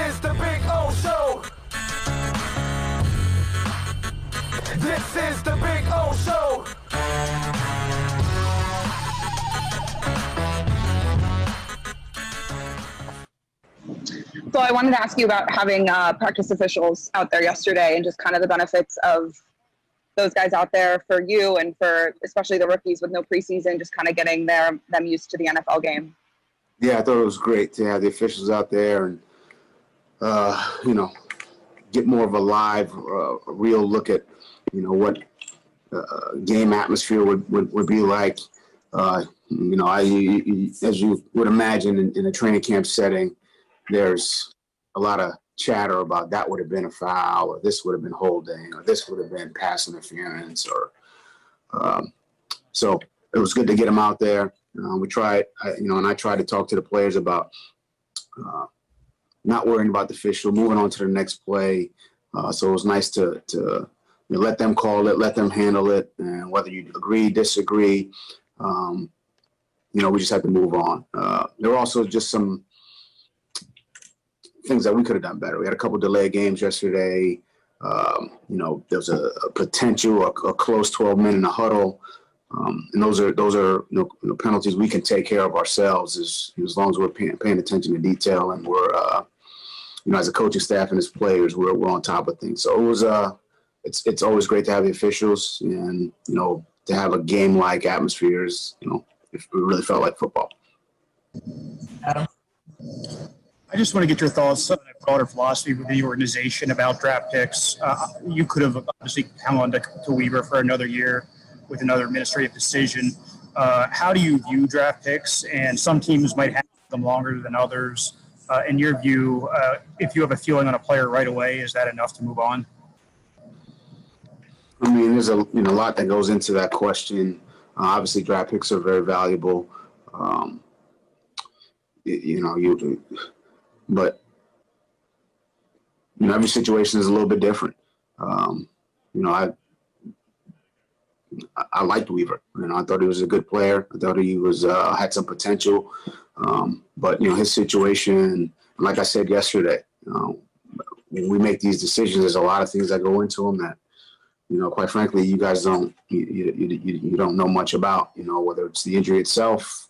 is the Big O Show. This is the Big O Show. So I wanted to ask you about having practice officials out there yesterday and just kind of the benefits of those guys out there for you and for especially the rookies with no preseason, just kind of getting them used to the NFL game. Yeah, I thought it was great to have the officials out there and, get more of a live, real look at, what game atmosphere would be like. As you would imagine in a training camp setting, there's a lot of chatter about that would have been a foul, or this would have been holding, or this would have been pass interference, so it was good to get them out there. We tried, and I tried to talk to the players about not worrying about the official, moving on to the next play. So it was nice to let them call it, let them handle it, and whether you agree, disagree, we just have to move on. There were also just some things that we could have done better. We had a couple delayed games yesterday. There was a potential, a close 12 men in a huddle. And those are penalties we can take care of ourselves as long as we're paying attention to detail and we're, as a coaching staff and as players, we're on top of things. So it was, it's always great to have the officials and, to have a game-like atmospheres, it really felt like football. Adam? I just want to get your thoughts on a broader philosophy with the organization about draft picks. You could have obviously hung on to Weaver for another year with another administrative decision. How do you view draft picks? And some teams might have them longer than others. In your view, if you have a feeling on a player right away, is that enough to move on? I mean, there's a lot that goes into that question. Obviously, draft picks are very valuable. But every situation is a little bit different. I liked Weaver. I thought he was a good player. I thought he was had some potential. But his situation, like I said yesterday, when we make these decisions, there's a lot of things that go into them that, quite frankly, you guys don't you don't know much about. Whether it's the injury itself,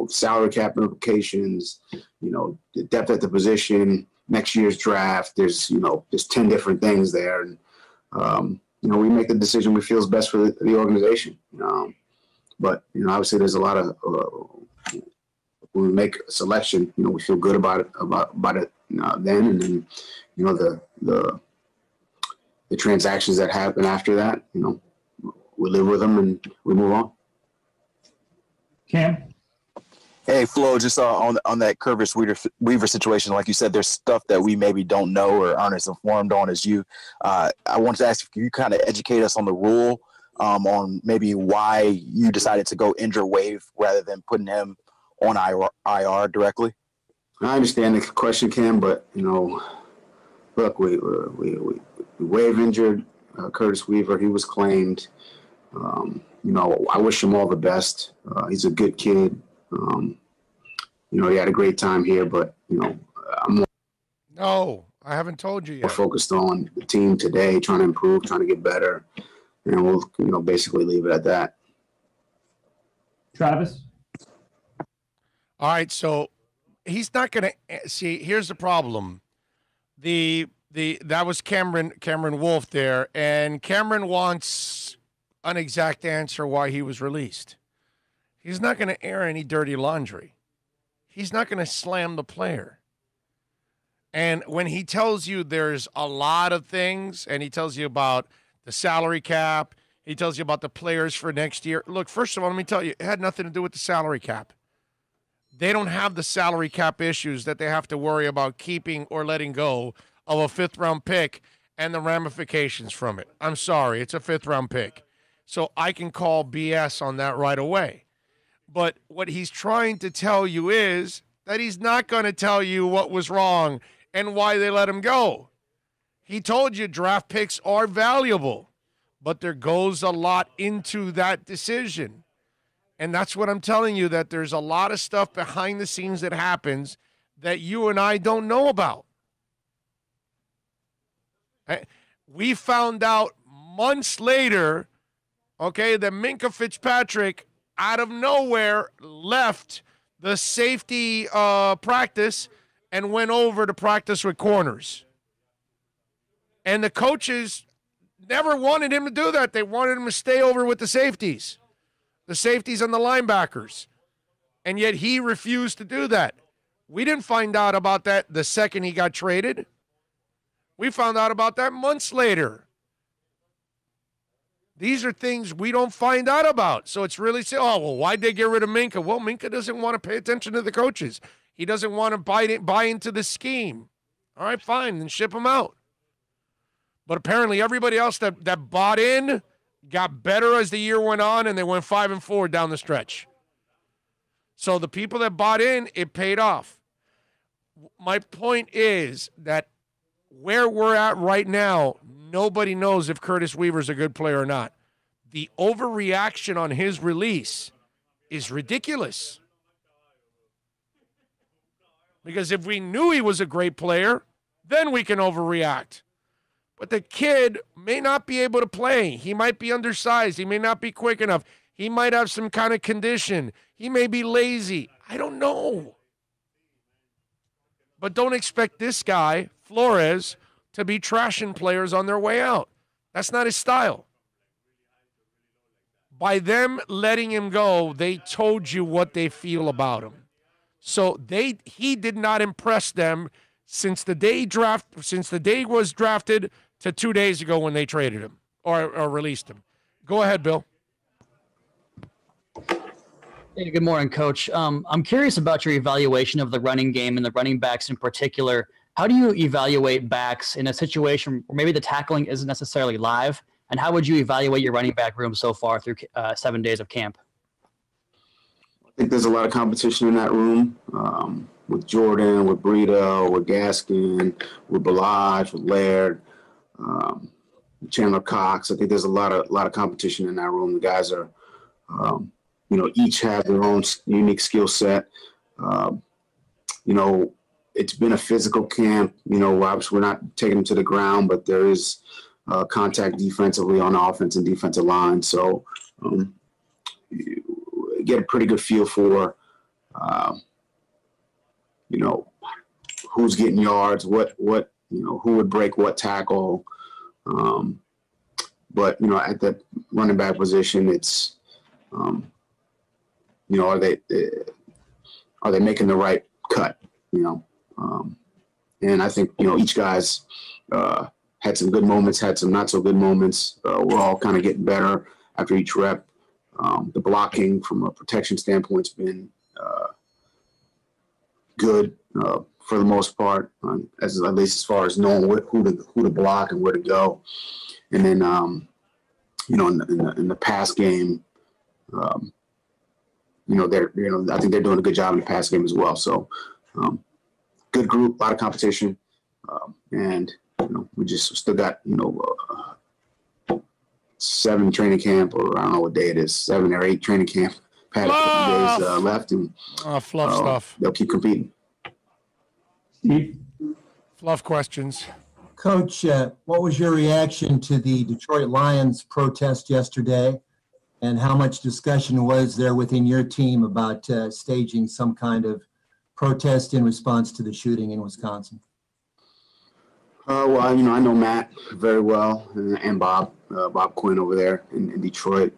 salary cap implications, the depth at the position, next year's draft. There's 10 different things there, and we make the decision we feel is best for the organization. But obviously, there's a lot of when we make a selection, we feel good about it then, and then the transactions that happen after that, we live with them and we move on. Cam? Hey, Flo, just on that Curtis Weaver situation, like you said, there's stuff that we maybe don't know or aren't as informed on as you. I wanted to ask if you kind of educate us on the rule, on maybe why you decided to go injure Wave rather than putting him on IR directly. I understand the question, Cam, but look, we Wave injured Curtis Weaver. He was claimed. I wish him all the best. He's a good kid. He had a great time here, but I'm No, I haven't told you more yet. focused on the team today, trying to improve, trying to get better, and we'll basically leave it at that. Travis? All right, so he's not going to see. Here's the problem. That was Cameron Wolf there, and Cameron wants an exact answer why he was released. He's not going to air any dirty laundry. He's not going to slam the player. And when he tells you there's a lot of things, and he tells you about the salary cap, he tells you about the players for next year. Look, first of all, let me tell you, it had nothing to do with the salary cap. They don't have the salary cap issues that they have to worry about keeping or letting go of a fifth-round pick and the ramifications from it. I'm sorry, it's a fifth-round pick. So I can call BS on that right away. But what he's trying to tell you is that he's not going to tell you what was wrong and why they let him go. He told you draft picks are valuable, but there goes a lot into that decision. And that's what I'm telling you, that there's a lot of stuff behind the scenes that happens that you and I don't know about. We found out months later, okay, that Minkah Fitzpatrick out of nowhere left the safety practice and went over to practice with corners. And the coaches never wanted him to do that. They wanted him to stay over with the safeties and the linebackers. And yet he refused to do that. We didn't find out about that the second he got traded. We found out about that months later. These are things we don't find out about. So it's really, why'd they get rid of Minkah? Well, Minkah doesn't want to pay attention to the coaches. He doesn't want to buy into the scheme. All right, fine, then ship him out. But apparently everybody else that bought in got better as the year went on, and they went 5-4 down the stretch. So the people that bought in, it paid off. My point is that where we're at right now, nobody knows if Curtis Weaver's a good player or not. The overreaction on his release is ridiculous. Because if we knew he was a great player, then we can overreact. But the kid may not be able to play. He might be undersized. He may not be quick enough. He might have some kind of condition. He may be lazy. I don't know. But don't expect this guy, Flores, to be trashing players on their way out. That's not his style. By them letting him go, they told you what they feel about him. So he did not impress them since the day he was drafted to 2 days ago when they traded him or released him. Go ahead, Bill. Hey, good morning, Coach. I'm curious about your evaluation of the running game and the running backs in particular. How do you evaluate backs in a situation where maybe the tackling isn't necessarily live? And how would you evaluate your running back room so far through 7 days of camp? I think there's a lot of competition in that room with Jordan, with Brito, with Gaskin, with Balaj, with Laird, Chandler Cox. I think there's a lot of competition in that room. The guys are, each have their own unique skill set. It's been a physical camp. Obviously we're not taking them to the ground, but there is contact defensively on the offense and defensive line. So you get a pretty good feel for, who's getting yards, what who would break what tackle. But at the running back position, it's, are they making the right cut? And I think each guy's had some good moments, had some not so good moments. We're all kind of getting better after each rep. The blocking from a protection standpoint's been good for the most part, at least as far as knowing who to block and where to go. And then in the pass game, I think they're doing a good job in the pass game as well. So good group, a lot of competition, and we just still got 7 training camp, or I don't know what day it is, 7 or 8 training camp days left, and fluff stuff. They'll keep competing. Steve? Fluff questions. Coach, what was your reaction to the Detroit Lions protest yesterday, and how much discussion was there within your team about staging some kind of protest in response to the shooting in Wisconsin? Well, I know Matt very well, and Bob Quinn over there in Detroit.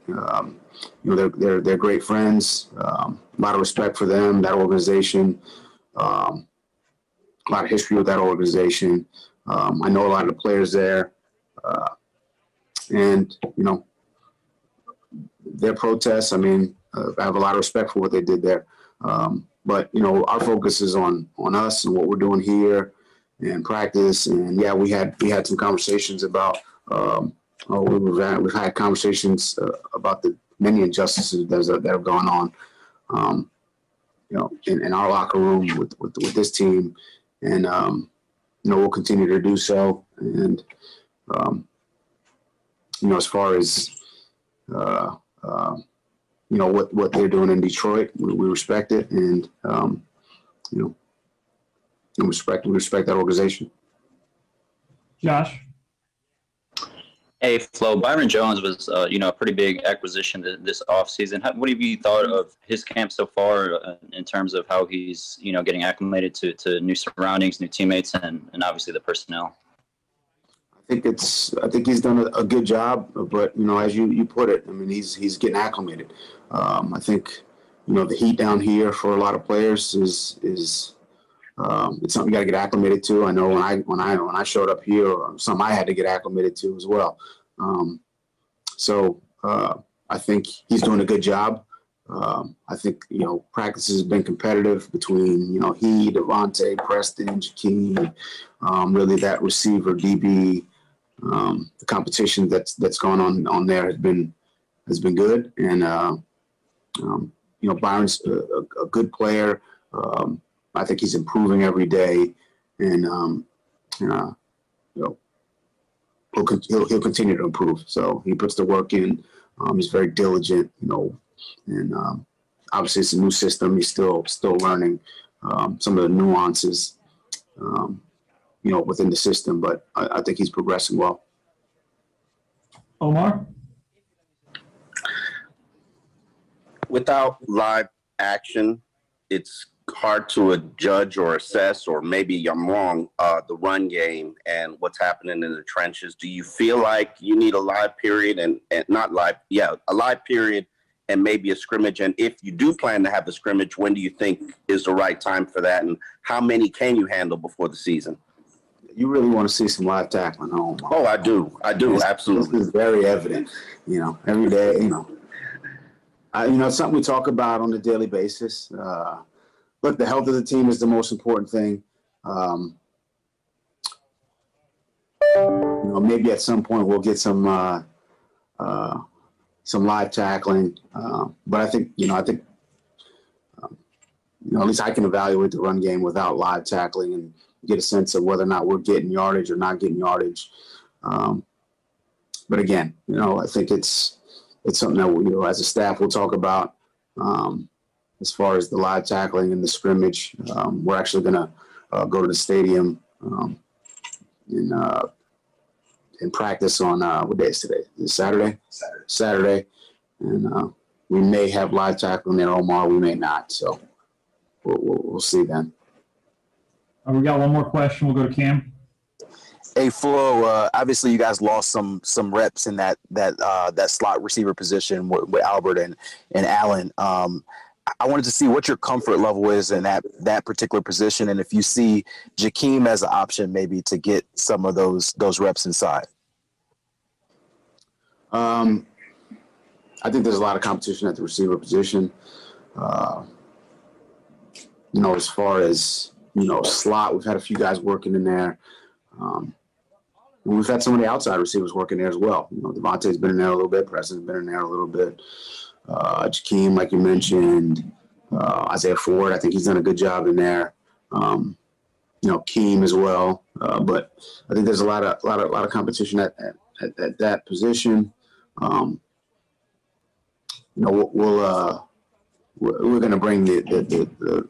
They're great friends. A lot of respect for them, that organization. A lot of history with that organization. I know a lot of the players there, and their protests. I have a lot of respect for what they did there. But our focus is on us and what we're doing here and practice. And yeah, we had some conversations about. We've had conversations about the many injustices that have gone on. In our locker room with this team, and we'll continue to do so. And as far as what they're doing in Detroit, we respect it, and we respect that organization. Josh? Hey, Flo, Byron Jones was, a pretty big acquisition this offseason. What have you thought of his camp so far in terms of how he's, getting acclimated to new surroundings, new teammates, and obviously the personnel? I think he's done a good job, but as you put it, I mean he's getting acclimated. I think the heat down here for a lot of players is it's something you got to get acclimated to. I know when I showed up here, something I had to get acclimated to as well. So I think he's doing a good job. I think practices have been competitive between he, Devontae, Preston, Jakeem, really that receiver DB. The competition that's gone on there has been good, and Byron's a good player. I think he's improving every day, and he'll continue to improve. So he puts the work in. He's very diligent, and obviously it's a new system. He's still learning some of the nuances, within the system. But I think he's progressing well. Omar? Without live action, it's hard to judge or assess, or maybe I'm wrong, the run game and what's happening in the trenches. Do you feel like you need a live period a live period and maybe a scrimmage? And if you do plan to have a scrimmage, when do you think is the right time for that? And how many can you handle before the season? You really want to see some live tackling home. Oh, I do. Absolutely. This is very evident, every day, it's something we talk about on a daily basis. Look, the health of the team is the most important thing. Maybe at some point we'll get some live tackling. But I think at least I can evaluate the run game without live tackling and get a sense of whether or not we're getting yardage or not getting yardage. But again, I think it's something that we, as a staff, we'll talk about. As far as the live tackling and the scrimmage, we're actually going to go to the stadium and practice on what day is today? Is it Saturday? Saturday. And we may have live tackling in Omar. We may not. So we'll see then. We got one more question. We'll go to Cam. Hey, Flo, obviously you guys lost some reps in that slot receiver position with Albert and Allen. I wanted to see what your comfort level is in that particular position, and if you see Jakeem as an option maybe to get some of those reps inside. I think there's a lot of competition at the receiver position. As far as slot, we've had a few guys working in there. And we've had some of the outside receivers working there as well. Devontae's been in there a little bit. Preston's been in there a little bit. Jakeem, like you mentioned, Isaiah Ford, I think he's done a good job in there. Keem as well. But I think there's a lot of competition at that position. We're going to bring the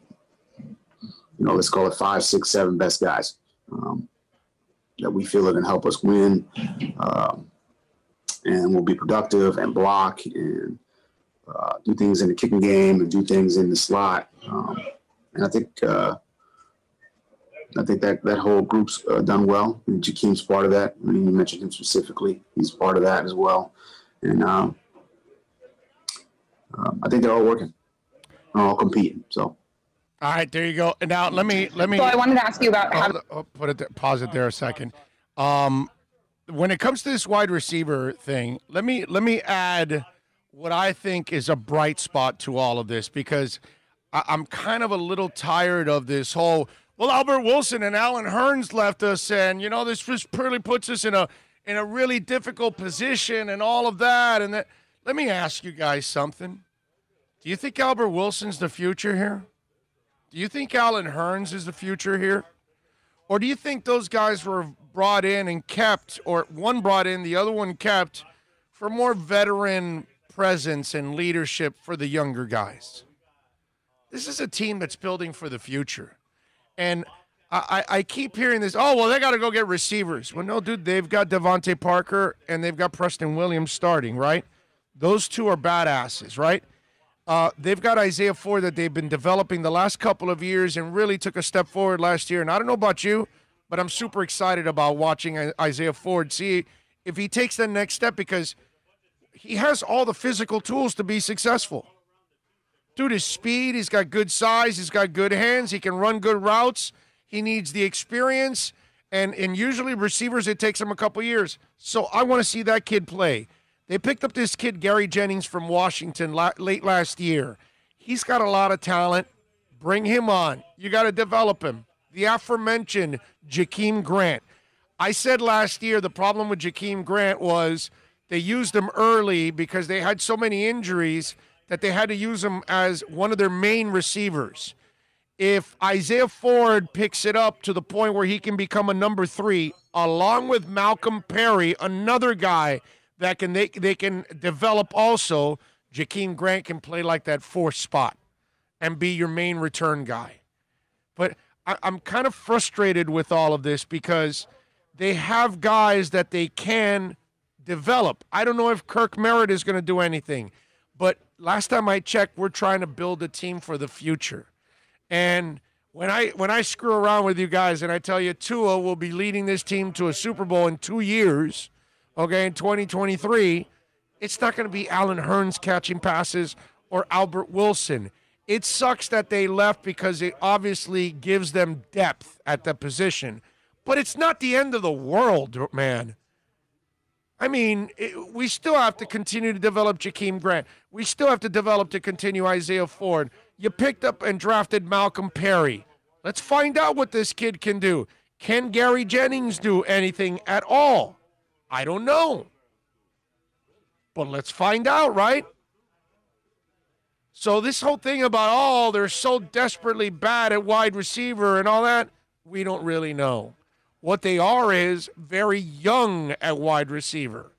let's call it 5, 6, 7 best guys that we feel are going to help us win, and we'll be productive and block and do things in the kicking game and do things in the slot. And I think that whole group's done well. And Jakeem's part of that. I mean, you mentioned him specifically. He's part of that as well. And I think they're all working, all competing. So. All right, there you go. And now let me. So I wanted to ask you about how. Pause it there a second. When it comes to this wide receiver thing, let me add what I think is a bright spot to all of this, because I'm kind of a little tired of this whole. Well, Albert Wilson and Allen Hurns left us, and this just really puts us in a really difficult position and all of that. And that. Let me ask you guys something. Do you think Albert Wilson's the future here? Do you think Allen Hurns is the future here? Or do you think those guys were brought in and kept, or one brought in, the other one kept, for more veteran presence and leadership for the younger guys? This is a team that's building for the future. And I keep hearing this. Oh, well, they got to go get receivers. Well, no, dude, they've got Devontae Parker and they've got Preston Williams starting, right? Those two are badasses, right? They've got Isaiah Ford that they've been developing the last couple of years and really took a step forward last year. And I don't know about you, but I'm super excited about watching Isaiah Ford, see if he takes the next step because he has all the physical tools to be successful. Dude, his speed, he's got good size, he's got good hands, he can run good routes. He needs the experience, and usually receivers, it takes him a couple years. So I want to see that kid play. They picked up this kid, Gary Jennings, from Washington late last year. He's got a lot of talent. Bring him on. You got to develop him. The aforementioned Jakeem Grant. I said last year the problem with Jakeem Grant was they used him early because they had so many injuries that they had to use him as one of their main receivers. If Isaiah Ford picks it up to the point where he can become a number 3, along with Malcolm Perry, another guy that they can develop also, Jakeem Grant can play like that 4th spot and be your main return guy. But I'm kind of frustrated with all of this because they have guys that they can develop. I don't know if Kirk Merritt is going to do anything, but last time I checked, we're trying to build a team for the future. And when I screw around with you guys and I tell you Tua will be leading this team to a Super Bowl in 2 years, okay, in 2023, it's not going to be Allen Hurns catching passes or Albert Wilson. It sucks that they left because it obviously gives them depth at the position. But it's not the end of the world, man. I mean, we still have to continue to develop Jakeem Grant. We still have to continue Isaiah Ford. You picked up and drafted Malcolm Perry. Let's find out what this kid can do. Can Gary Jennings do anything at all? I don't know. But let's find out, right? So this whole thing about, oh, they're so desperately bad at wide receiver and all that, we don't really know. What they are is very young at wide receiver.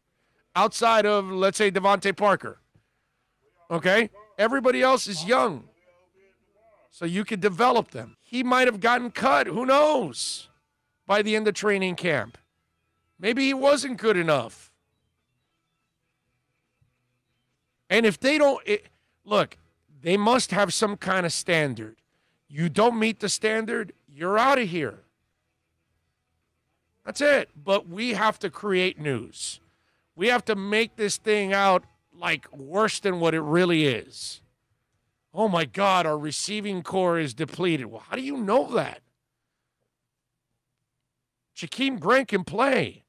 Outside of, let's say, Devontae Parker. Okay? Everybody else is young. So you could develop them. He might have gotten cut, who knows, by the end of training camp. Maybe he wasn't good enough. And if they don't, look, they must have some kind of standard. You don't meet the standard, you're out of here. That's it. But we have to create news. We have to make this thing out like worse than what it really is. Oh, my God, our receiving core is depleted. Well, how do you know that? Jakeem Grant can play.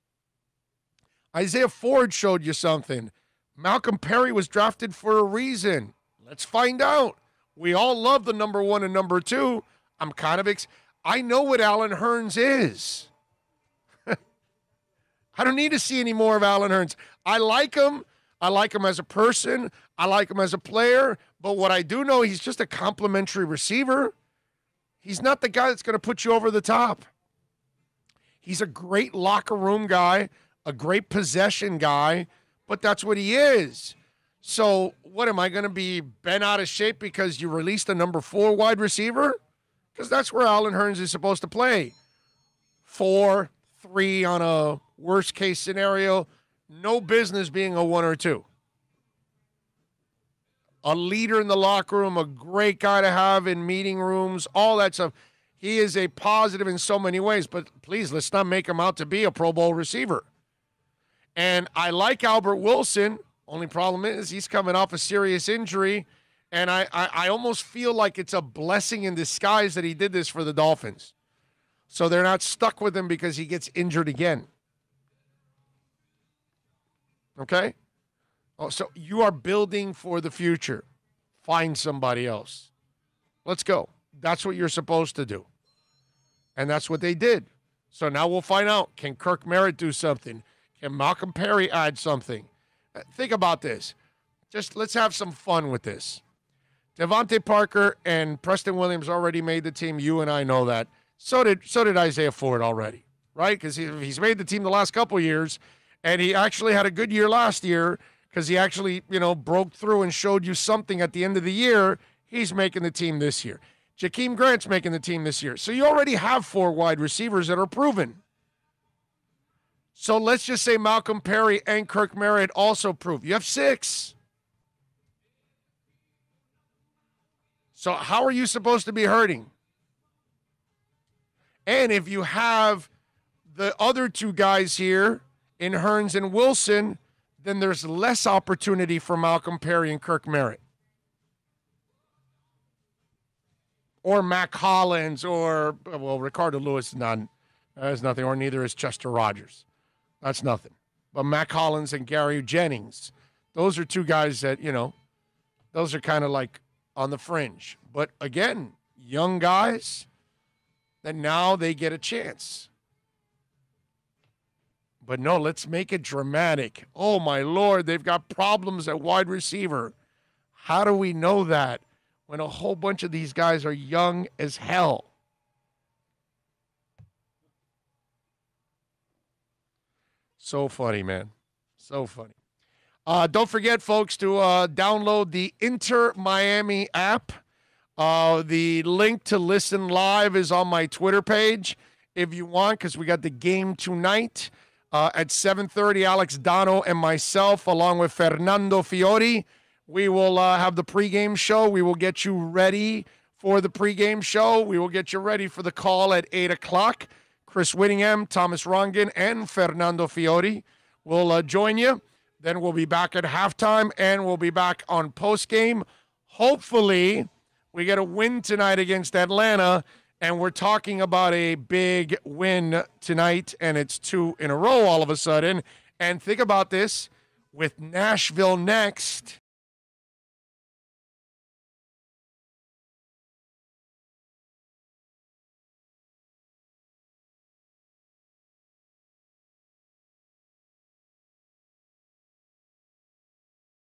Isaiah Ford showed you something. Malcolm Perry was drafted for a reason. Let's find out. We all love the number 1 and number 2. I'm kind of I know what Allen Hurns is. I don't need to see any more of Allen Hurns. I like him. I like him as a person. I like him as a player. But what I do know, he's just a complimentary receiver. He's not the guy that's going to put you over the top. He's a great locker room guy, a great possession guy, but that's what he is. So what, am I going to be bent out of shape because you released a number 4 wide receiver? Because that's where Allen Hurns is supposed to play. 4, 3 on a worst case scenario. No business being a 1 or 2. A leader in the locker room, a great guy to have in meeting rooms, all that stuff. He is a positive in so many ways, but please, let's not make him out to be a Pro Bowl receiver. And I like Albert Wilson. Only problem is he's coming off a serious injury, and I almost feel like it's a blessing in disguise that he did this for the Dolphins. So they're not stuck with him because he gets injured again. Okay? Oh, so you are building for the future. Find somebody else. Let's go. That's what you're supposed to do. And that's what they did. So now we'll find out. Can Kirk Merritt do something? Can Malcolm Perry add something? Think about this. Just let's have some fun with this. Devontae Parker and Preston Williams already made the team. You and I know that. So did Isaiah Ford already, right? Because he's made the team the last couple years, and he actually had a good year last year because he actually, broke through and showed you something at the end of the year. He's making the team this year. Jakeem Grant's making the team this year. So you already have 4 wide receivers that are proven. So let's just say Malcolm Perry and Kirk Merritt also prove. You have 6. So how are you supposed to be hurting? And if you have the other 2 guys here in Hearns and Wilson, then there's less opportunity for Malcolm Perry and Kirk Merritt. Or Mac Hollins, or, well, Ricardo Lewis is nothing, or neither is Chester Rogers. That's nothing. But Mac Hollins and Gary Jennings, those are 2 guys that, those are kind of like on the fringe. But again, young guys, that now they get a chance. But no, let's make it dramatic. Oh, my Lord, they've got problems at wide receiver. How do we know that when a whole bunch of these guys are young as hell? So funny, man. So funny. Don't forget, folks, to download the Inter Miami app. The link to listen live is on my Twitter page if you want, because we got the game tonight at 7:30. Alex Dono and myself, along with Fernando Fiori, we will have the pregame show. We will get you ready for the pregame show. We will get you ready for the call at 8 o'clock. Chris Whittingham, Thomas Rongen, and Fernando Fiori will join you. Then we'll be back at halftime, and we'll be back on postgame. Hopefully, we get a win tonight against Atlanta, and we're talking about a big win tonight, and it's 2 in a row all of a sudden. And think about this, with Nashville next,